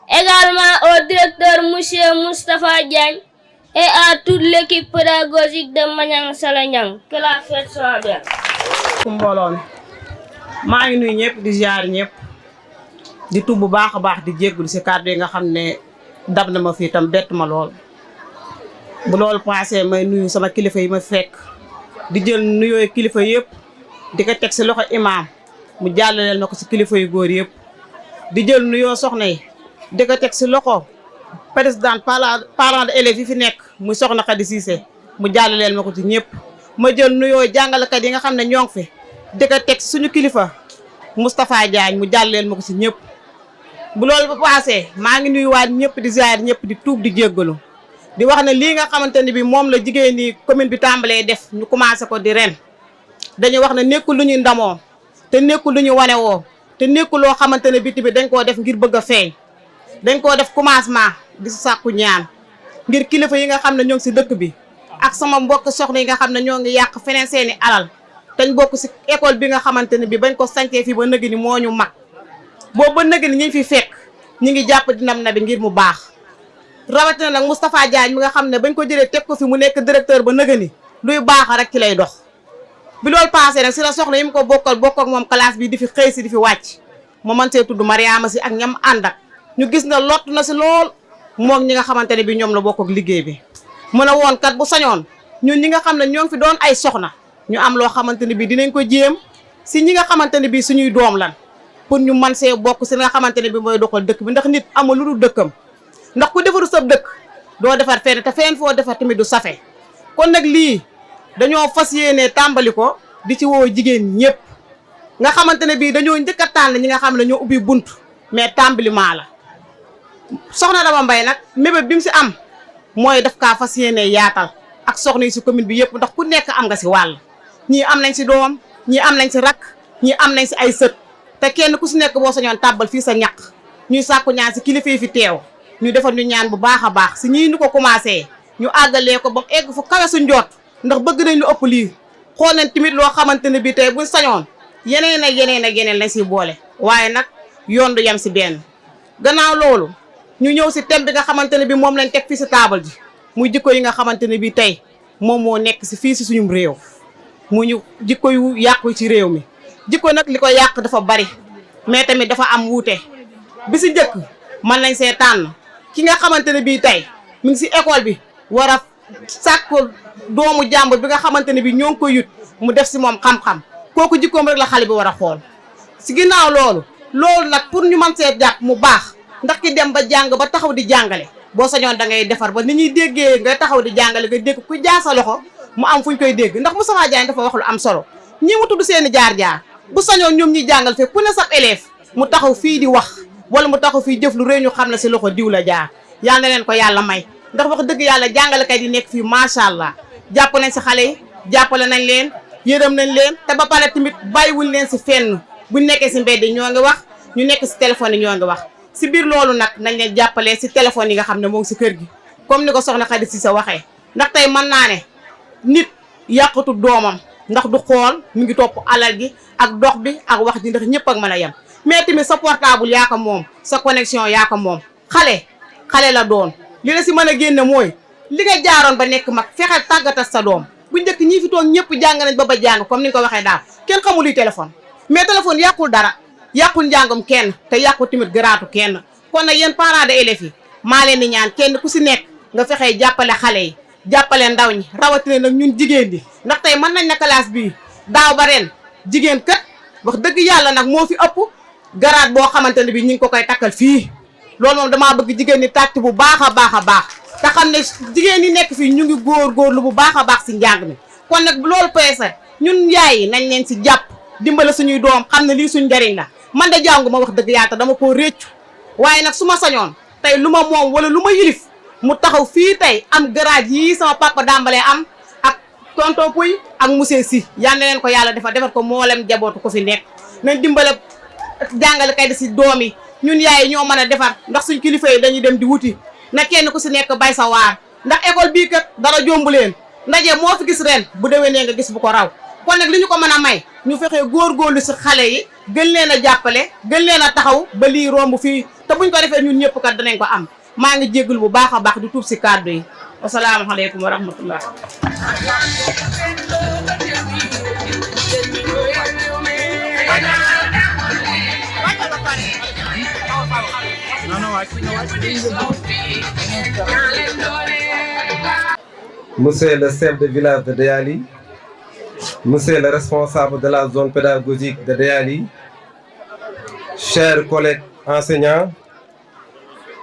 également au directeur M. Moustapha Diagne et à toute l'équipe pédagogique de Maniang Salanyang. Que la fête soit bien. mbooloo mi maa ngi nuyu ñëpp di ziar ñëpp di tubb bu baax a baax di jéggul si kàddu yi nga xam ne dab na ma fii tam bett ma lool. bu loolu passé may nuyu sama kilifa yi ma fekk di jël nuyoo kilifa yëpp di ko teg si loxo imaam mu jàllaleel ma ko si kilifa yu góor yëpp. di jël nuyoo soxna yi di ko teg si loxo président parents d'élèves yi fi nekk muy soxna Khady Cissé mu jàllaleel ma ko ci ñëpp. ma jël nuyoo jàngalekat yi nga xam ne ñoo ngi fi di ko teg suñu kilifa Moustapha Diagne mu jàlleel ma ko si ñëpp. bu loolu ba passé maa ngi nuyuwaat ñëpp di ziar ñëpp di tuub di jéggalu di wax ne lii nga xamante ne bi moom la jigéen ñi commune bi tàmbalee def ñu commencé ko di ren dañu wax ne nekkul lu ñuy ndamoo te nekkul lu ñu wane woo te nekkul loo xamante ne bi tamit dañ koo def ngir bëgg a feeñ dañ koo def commencement di sàkku ñaan ngir kilifa yi nga xam ne ñoo ngi si dëkk bi ak sama mbokk soxna yi nga xam ne ñoo ngi yàq feneen seeni alal dañ bokk si école bi nga xamante ne bi bañ ko sancee fii ba nëgg ni moo ñu mag boobu ba nëgg ni ñu fi fekk ñu ngi jàpp dinam na bi ngir mu baax rawatina nag Moustapha Diagne mi nga xam ne bañ ko jëlee teg ko fi mu nekk directeur ba nëgg ni luy baax rek ci lay dox. bi loolu passé nag si la soxna yi mu ko bokk ak moom classe bi di fi xëy si di fi wàcc mu mën see tudd Mariama si ak ñam ànd ak ñu gis na lott na si lool moom ñi nga xamante ne bi ñoom la bokk ak liggéey bi. mu ne woon kat bu sañoon ñun ñi nga xam ne ñoo ngi fi doon ay soxna ñu am loo xamante ne bii dinañ ko jéem si ñi nga xamante ne bii suñuy doom lan pour ñu man see bokk si nga xamante ne bii mooy doxal dëkk bi ndax nit amul lu dul dëkkam ndax ku defaru sab dëkk doo defar fenn te fenn foo defar tamit du safe kon nag lii dañoo fas yéenee tàmbali ko di ci woo jigéen ñëpp nga xamante ne bii dañoo njëkk a tànn ñi nga xam ne ñoo ubbi bunt mais tàmbaliment la soxna Daba Mbaye nag mébét bi mu si am mooy daf kaa fas yéene yaatal ak soxna yi si commune bi yëpp ndax ku nekk am nga si wàll ñii am nañ si doom ñii am nañ si rakk ñii am nañ si ay sët te kenn ku si nekk boo sañoon tàbbal fii sa ñaq ñuy sàkku ñaan si kilifa yi fi teew ñu defal ñu ñaan bu baax a baax si ñii ñu ko commencé ñu àggalee ko ba egg fu kawe su njoot ndax bëgg nañ lu ëpp lii xool nañ tamit loo xamante ne bii tey bu sañoon yeneen ak yeneen ak yeneen lañ siy boole waaye nag yoon du yem si benn gannaaw loolu ñu ñëw si thème bi nga xamante ne bii moom lañ teg fii si taabal ji muy jikko yi nga xamante ne bii tey moom moo nekk si fii si suñum réew mu ñu jikko yu yàqu ci réew mi jikko nag li ko yàq dafa bari mais tamit dafa am wuute bi si njëkk mën nañ see tànn ki nga xamante ne bii tey mi ngi si école bi war a sàkk doomu jàmbur bi nga xamante ne bii ñoo ngi koy yut mu def si moom xam-xam kooku jikkoom rek la xale bi war a xool si ginnaaw loolu nag pour ñu mën see jàpp mu baax ndax ki dem ba jàng ba taxaw di jàngale boo sañoon da ngay defar ba ni ñuy déggee nga taxaw di jàngale nga dégg ku jaar sa loxo mu am fu ñu koy dégg ndax Moustapha Diagne dafa wax lu am solo ñi mu tudd seeni jaar-jaar bu sañoon ñoom ñuy jàngal fekk ku ne sab élève mu taxaw fii di wax wala mu taxaw fii jëf lu réew ñu xam ne si loxo diw la jaar yal na leen ko yàlla may ndax wax dëgg yàlla jàngalekat yi nekk fii macha allah jàpp nañ si xale yi jàppale nañ leen yërëm nañ leen te ba pare tamit bàyyiwuñ leen si fenn buñ nekkee si mbedd ñoo ngi wax ñu nekk si téléphone yi ñoo ngi wax si biir loolu nag nañ leen jàppalee si téléphone yi nga xam ne moo ngi si kër gi comme ni ko soxna Khady Cissé waxee ndax tey mën naa ne nit yàqatu doomam ndax du xool mu ngi topp alal gi ak dox bi ak wax ji ndax ñëpp ak mën a yem mais tamit sa portable yaa ko moom sa connexion yaa ko moom xale la doon li la si mën a génne mooy li nga jaaroon ba nekk mag fexeel tàggatal sa doom bu njëkk ñii fi toog ñëpp jàng nañ ba jàng comme ni nga ko waxee daal kenn xamul luy téléphone mais téléphone yàqul dara yàqul njàngam kenn te yàqul tamit garaatu kenn kon nag yéen parents d'élèves yi maa leen di ñaan kenn ku si nekk nga fexee jàppale xale yi jàppale ndaw ñi rawatina nag ñun jigéen ñi ndax tey mën nañ na classe bii daaw ba ren jigéen kat wax dëgg yàlla nag moo fi ëpp garaat boo xamante ne bi ñu ngi ko koy takkal fii loolu moom damaa bëgg jigéen ñi tàcc bu baax a baax a baax te xam ne jigéen ñi nekk fii ñu ngi góorgóorlu bu baax a baax si njàng mi kon nag loolu peese ñun yaay yi nañ leen si jàpp dimbale suñuy doom xam ne lii suñ njariñ la man de jàngu ma wax dëgg yàlla dama koo réccu waaye nag su ma sañoon tey lu ma moom wala lu ma yilif mu taxaw fii tey am garaat yii sama papa dàmbalee am ak tonton Pouy ak monsieur Sy yal na leen ko yàlla defal ko mboolem jabootu ko fi nekk nañ dimbale jàngale kay di si doom yi ñun yaay ñoo mën a defar ndax suñ kilifa yi dañuy dem di wuti na kenn ku si nekk bay sa waar ndax école bii kat dara jombu leen ndaje moo fi gis ren bu déwénee nga gis bu ko raw kon nag li ñu ko mën a may ñu fexee góorgóorlu si xale yi gën leen a jàppale gën leen a taxaw ba lii romb fii te buñ ko defee ñun ñëpp kat danañ ko am maa ngi jéggul bu baax a baax di tuub si kàddu yi wasalaamaaleykum wa rahmatullah Monsieur le chef de village de Deyali, monsieur le responsable de la zone pédagogique de Deyali, chers collègues enseignants,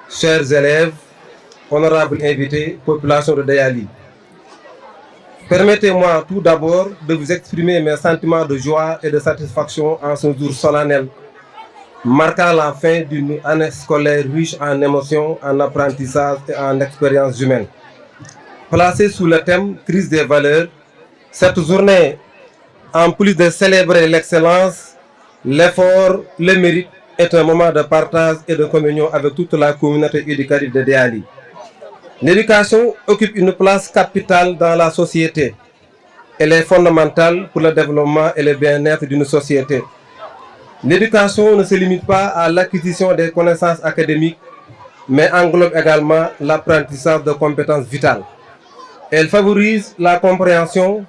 chers élèves, honorables invités, population de Deyali. Permettez-moi tout d'abord de vous exprimer mes sentiments de joie et de satisfaction en ce jour solennel, marquant la fin d'une année scolaire riche en émotions, en apprentissage et en expériences humaines. Placée sous le thème « Crise des valeurs », cette journée, en plus de célébrer l'excellence, l'effort, le mérite, est un moment de partage et de communion avec toute la communauté éducative de Deyali. L'éducation occupe une place capitale dans la société. Elle est fondamentale pour le développement et le bien-être d'une société. L'éducation ne se limite pas à l'acquisition des connaissances académiques, mais englobe également l'apprentissage de compétences vitales. Elle favorise la compréhension,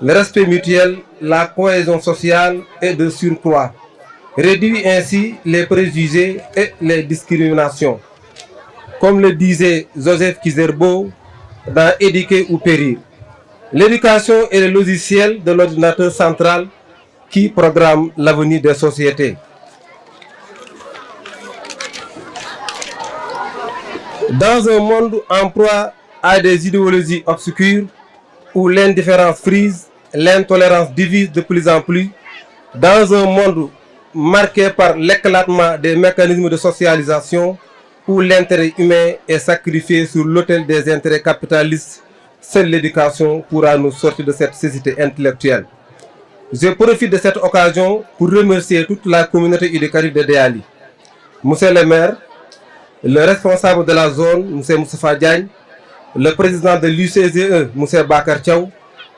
le respect mutuel, la cohésion sociale et de surcroît, réduit ainsi les préjugés et les discriminations. Comme le disait Joseph Kizerbo dans Éduquer ou périr, l'éducation est le logiciel de l'ordinateur central qui programme l'avenir des sociétés. Dans un monde en proie à des idéologies obscures où l'indifférence frise, l'intolérance divise de plus en plus, dans un monde marqué par l'éclatement des mécanismes de socialisation, où l'intérêt humain est sacrifié sur l'autel des intérêts capitalistes, seule l'éducation pourra nous sortir de cette cécité intellectuelle. Je profite de cette occasion pour remercier toute la communauté éducative de Déaly. Monsieur le maire, le responsable de la zone, M. Moustapha Diagne, le président de l'UCZE, M. Bakar Thiaw,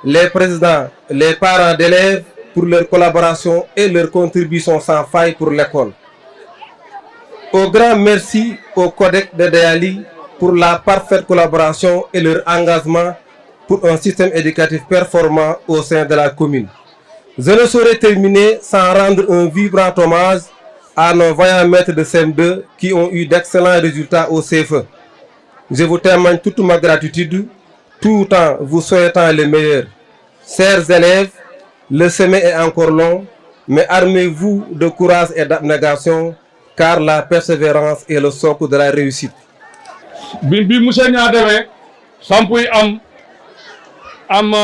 les présidents, les parents d'élèves pour leur collaboration et leur contribution sans faille pour l'école. Au grand merci au Codec de Déaly pour la parfaite collaboration et leur engagement pour un système éducatif performant au sein de la commune. Je ne saurais terminer sans rendre un vibrant hommage à nos vaillants maîtres de CM2 qui ont eu d'excellents résultats au CFE. Je vous témoigne toute ma gratitude tout en vous souhaitant le meilleur. Chers élèves, le chemin est encore long, mais armez-vous de courage et d'abnégation car la persévérance est le socle de la réussite. bi monsieur Niang demee sampuy am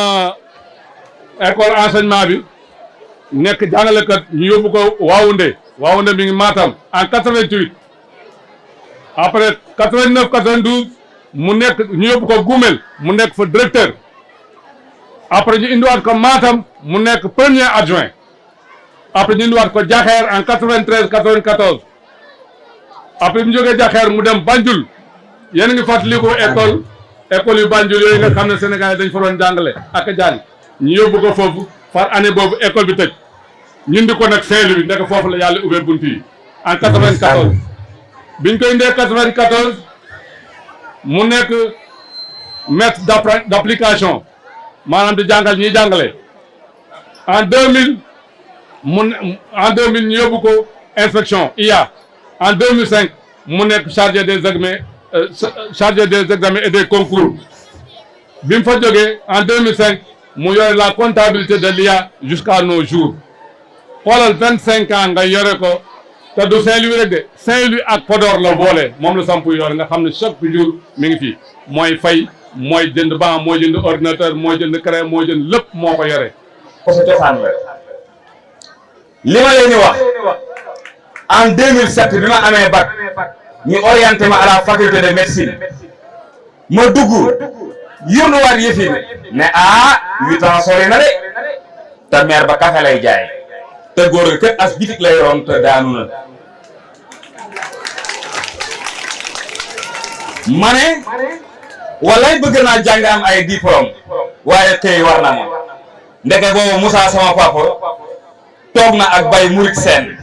école enseignement bi nekk jàngalekat ñu yóbbu ko Waoundé mi ngi Matam en 88 après 89 92 mu nekk ñu yóbbu ko Goumel mu nekk fa directeur après ñu indiwaat ko Matam mu nekk premier adjoint après ñu indiwaat ko Jaxeer en 93 94 après mu jógee Jaxeer mu dem Banjul yéen a ngi fàttaliku école yu Banjul yooyu nga xam ne Sénégal dañ fa doon jàngale ak jàng ñu yóbbu ko foofu par année boobu école bi tëj ñun di ko nag Saint-Louis ndek foofu la yàlla ubbee bunt yi en 94 biñ koy indee 94 mu nekk maître d'application maanaam di jàngal ñiy jàngale en 2000 ñu yóbbu ko inspection IA en 2005 mu nekk chargé des examens et des concours bi mu fa jógee en 2005 mu yore la comptabilité de l'IA jusqu'à nos jours xoolal 25 ans nga yore ko te du Saint-Louis rek de Saint-Louis ak Podor la boole moom la samp yore nga xam ne chaque jour mi ngi fi mooy fay mooy jënd banc mooy jënd ordinateur mooy jënd craie mooy jënd lépp moo ko yore. parce que cosaan la li ma leen di wax en 2007 bi ma amee bac ñu orienté ma à la faculté de médecine ma dugg yónnuwaat yëf yi ne 8 ans sori na de te maire ba café lay jaay te góor gi kër as bitik lay yoroon te daanu na ma ne walay bëgg naa jàng am ay diplôme waaye tey war na ma ndeke boobu Moussa sama papa toog na ak Baye Mourid Sène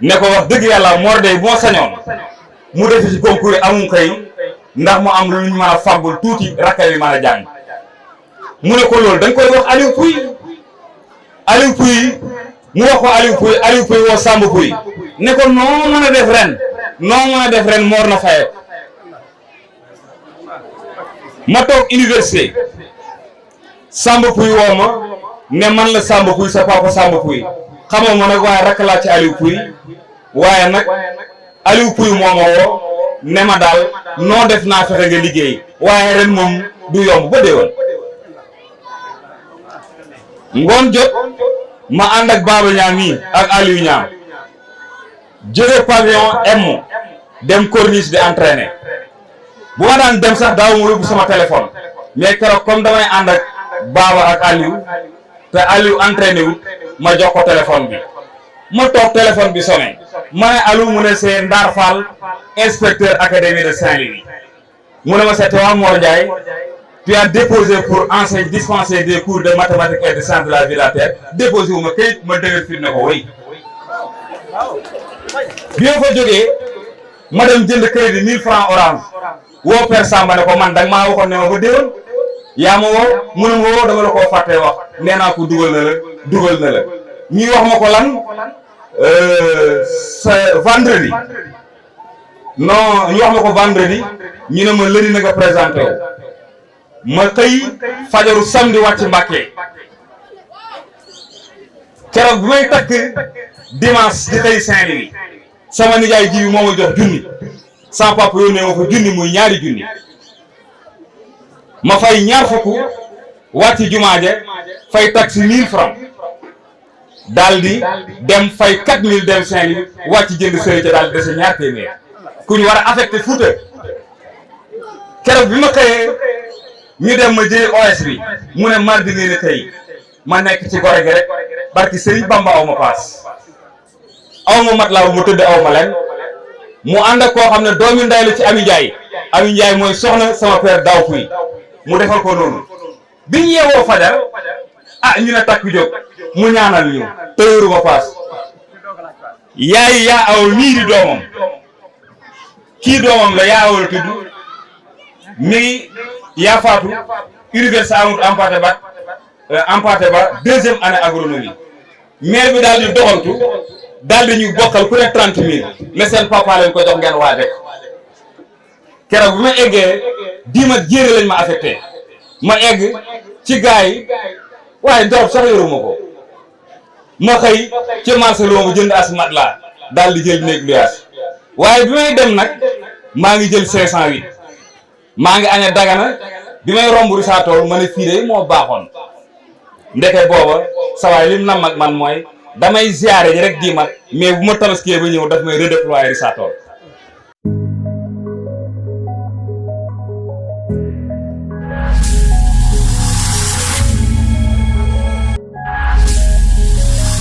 ne ko wax dëgg yàlla Mor de boo sañoon mu def ci concours yi amul kay ndax mu am lu ñu mën a fàggul tuuti rakka yi mën a jàng mu ne ko loolu da nga koy wax Aliou Pouy mu wax ko Aliou Pouy woo Samb Pouy ne ko noo mën a def ren Mor na faye ma toog université Samb Pouy woo ma ne man la Samb Pouy sa papa Samb Pouy xamoo ma nag waaye rakk laa ci Aliou Pouy waaye nag Aliou Pouy moo ma woo ne ma daal noo def naa fexe nga liggéey waaye ren moom du yomb ba déwén ngoon jot ma ànd ak Baba Niang nii ak Aliou Niang jóge pavillon M dem corniche di entraîner bu ma daan dem sax daaw ma yóbbu sama téléphone mais keroog comme damay ànd ak Baba ak Aliou te Aliou entraîné wut ma jox ko téléphone bi ma toog téléphone bi sonné ma ne Aliou mu ne c'est Ndar Fall inspecteur académie de Saint-Louis mu ne ma c'est toi Mor Ndiaye tu as déposé pour enseigner dispenser des cours de mathématiques et de sciences de la vie de la terre déposé wu ma kayit ma dëgër fii ne ko wéy bi ma fa jógee ma dem jënd crédit 1000 francs Orange woo Père Samba ne ko man danga maa waxoon ne ma ba déwén yaa ma woo mu ne ma woo dama la koo fàttee wax nee naa ko dugal na la ñuy wax ma ko lan vendredi non ñu wax ma ko vendredi ñu ne ma lundi na nga présenté wu ma xëy fajaru samedi wàcc Mbàkke keroog bi may takk dimanche di xëy Saint-Louis sama nijaay ji bi moo ma jox junni sama papa yónnee ma ko junni muy ñaari junni ma fay ñaar fukk wàcc jumaa ja fay taxi 1000 francs daal di dem fay 4000 dem Saint-Louis wàcc jënd sëriñ ca daal di dese ñaar téeméer ku ñu war a affecté Fouta keroog bi ma xëyee ñu dem ma jëli OS bi mu ne mardi ngeen a xëy ma nekk ci gore gi rek barki Sëriñ Bamba aw ma paas aw ma mat laa mu tëdd aw ma leen mu ànd ak koo xam ne doomi nday la ci Ami Ndiaye Ami Ndiaye mooy soxna sama père daaw kuy mu defal ko noonu biñ yeewoo fajar ñu ne takk jóg mu ñaanal ñu tëyëru ma paas yaay yaa awul nii di doomam kii doomam la yaa awul tudd mi ngi yaa faatu université Amadou Hampâté Bâ deuxième année agronomie maire bi daal di doxantu daal di ñu bokkal ku ne 30 000 mais seen papa lañ ko jox ngeen waa rek keroog bi ma eggee diimat jéere lañ ma affecté ma egg ci gars yi waaye ndorob sax yoruma ko ma xëy ci marché loo ma jënd as mat laa daal di jël néeg luyaas waaye bi may dem nag maa ngi jël 508 maa ngi aña Dagana bi may romb Richard Toll ma ne fii de moo baaxoon ndeke booba sawaay lim nam ak man mooy damay ziare ji rek diimat mais bu ma tabaskiyee ba ñëw daf may redéployer Richard Toll